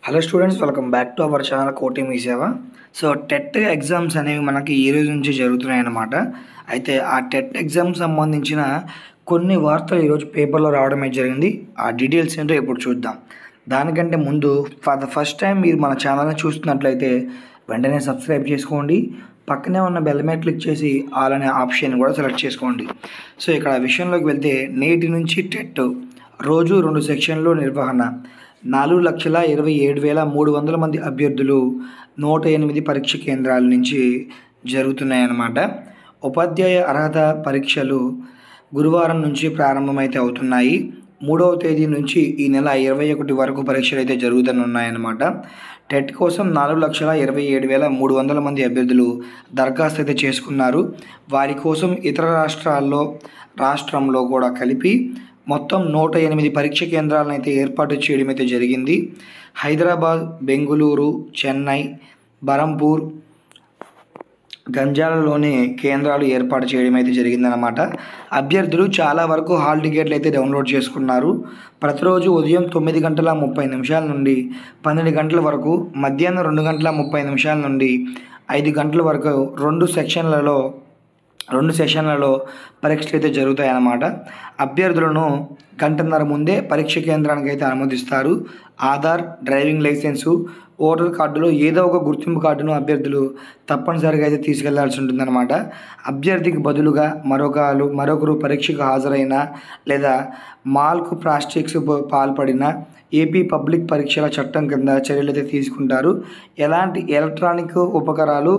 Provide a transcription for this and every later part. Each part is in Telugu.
Hello students, welcome back to our channel కోటి మీ సేవ. సో టెట్ ఎగ్జామ్స్ అనేవి మనకి ఈ రోజు నుంచి జరుగుతున్నాయి అన్నమాట. అయితే ఆ టెట్ ఎగ్జామ్ సంబంధించిన కొన్ని వార్తలు ఈరోజు పేపర్లో రావడం జరిగింది. ఆ డీటెయిల్స్ ఏంటో ఇప్పుడు చూద్దాం. దానికంటే ముందు ఫర్ ద ఫస్ట్ టైం మీరు మన ఛానల్ని చూస్తున్నట్లయితే వెంటనే సబ్స్క్రైబ్ చేసుకోండి. పక్కనే ఉన్న బెల్ మీద క్లిక్ చేసి ఆల్ అనే ఆప్షన్ కూడా సెలెక్ట్ చేసుకోండి. సో ఇక్కడ విషయంలోకి వెళ్తే నేటి నుంచి టెట్ రోజు 2 సెక్షన్లు నిర్వహణ 4,27,300 మంది అభ్యర్థులు 108 పరీక్ష కేంద్రాల నుంచి జరుగుతున్నాయన్నమాట. ఉపాధ్యాయ అర్హత పరీక్షలు గురువారం నుంచి ప్రారంభమైతే అవుతున్నాయి. 3వ తేదీ నుంచి ఈ నెల 21 వరకు పరీక్షలు అయితే జరుగుతున్నాయన్నమాట. టెట్ కోసం 4,27,300 మంది అభ్యర్థులు దరఖాస్తు అయితే చేసుకున్నారు. వారి కోసం ఇతర రాష్ట్రంలో కూడా కలిపి మొత్తం 108 పరీక్ష కేంద్రాలను అయితే ఏర్పాటు చేయడం అయితే జరిగింది. హైదరాబాద్, బెంగుళూరు, చెన్నై, బరంపూర్, గంజాలలోని కేంద్రాలు ఏర్పాటు చేయడం అయితే జరిగిందనమాట. అభ్యర్థులు చాలా వరకు హాల్ టికెట్లు అయితే డౌన్లోడ్ చేసుకున్నారు. ప్రతిరోజు ఉదయం 9:30 నుండి 12 గంటల వరకు, మధ్యాహ్నం 2:30 నుండి 5 గంటల వరకు 2 సెషన్లలో పరీక్షలు అయితే జరుగుతాయన్నమాట. అభ్యర్థులను గంటన్నర ముందే పరీక్ష కేంద్రానికి అయితే అనుమతిస్తారు. ఆధార్, డ్రైవింగ్ లైసెన్సు, ఓటర్ కార్డులో ఏదో ఒక గుర్తింపు కార్డును అభ్యర్థులు తప్పనిసరిగా అయితే తీసుకెళ్లాల్సి ఉంటుందన్నమాట. అభ్యర్థికి బదులుగా మరొకరు పరీక్షకు హాజరైనా లేదా మాల్కు ప్రాక్టీస్కు పాల్పడిన ఏపీ పబ్లిక్ పరీక్షల చట్టం కింద చర్యలు అయితే తీసుకుంటారు. ఎలాంటి ఎలక్ట్రానిక్ ఉపకరణాలు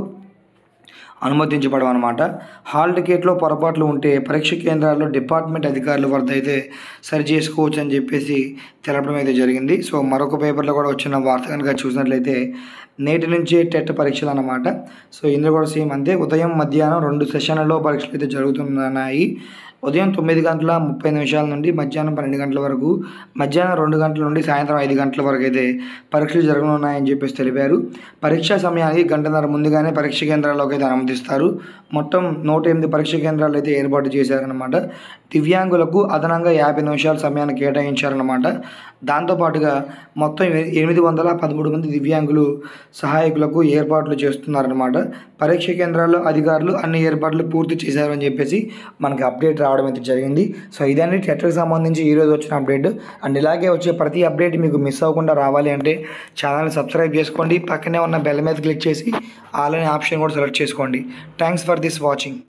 అనుమతించబడవు అనమాట. హాల్ టికెట్లో పొరపాట్లు ఉంటే పరీక్ష కేంద్రాల్లో డిపార్ట్మెంట్ అధికారుల వద్ద అయితే సరి చేసుకోవచ్చు అని చెప్పేసి తెలపడం అయితే జరిగింది. సో మరొక పేపర్లో కూడా వచ్చిన వార్త కనుక చూసినట్లయితే నేటి నుంచే టెట్ పరీక్షలు అన్నమాట. సో ఇందులో కూడా సేమ్ అంతే. ఉదయం, మధ్యాహ్నం 2 సెషన్లలో పరీక్షలు అయితే జరుగుతున్నాయి. ఉదయం 9:30 నుండి మధ్యాహ్నం 12 గంటల వరకు, మధ్యాహ్నం 2 గంటల నుండి సాయంత్రం 5 గంటల వరకు అయితే పరీక్షలు జరగనున్నాయని చెప్పేసి తెలిపారు. పరీక్షా సమయానికి గంటన్నర ముందుగానే పరీక్ష కేంద్రాల్లోకి అయితే అనుమతిస్తారు. మొత్తం 108 పరీక్ష కేంద్రాలు అయితే ఏర్పాటు చేశారనమాట. దివ్యాంగులకు అదనంగా 50 నిమిషాల సమయాన్ని కేటాయించారనమాట. దాంతోపాటుగా మొత్తం 813 మంది దివ్యాంగులు సహాయకులకు ఏర్పాట్లు చేస్తున్నారనమాట. పరీక్ష కేంద్రాల్లో అధికారులు అన్ని ఏర్పాట్లు పూర్తి చేశారని చెప్పేసి మనకి అప్డేట్ రావడం అయితే జరిగింది. సో ఇదండి టెట్కి సంబంధించి ఈరోజు వచ్చిన అప్డేట్. అండ్ ఇలాగే వచ్చే ప్రతి అప్డేట్ మీకు మిస్ అవ్వకుండా రావాలి అంటే ఛానల్ని సబ్స్క్రైబ్ చేసుకోండి. పక్కనే ఉన్న బెల్ మీద క్లిక్ చేసి ఆల్ అనే ఆప్షన్ కూడా సెలెక్ట్ చేసుకోండి. Thanks for this watching.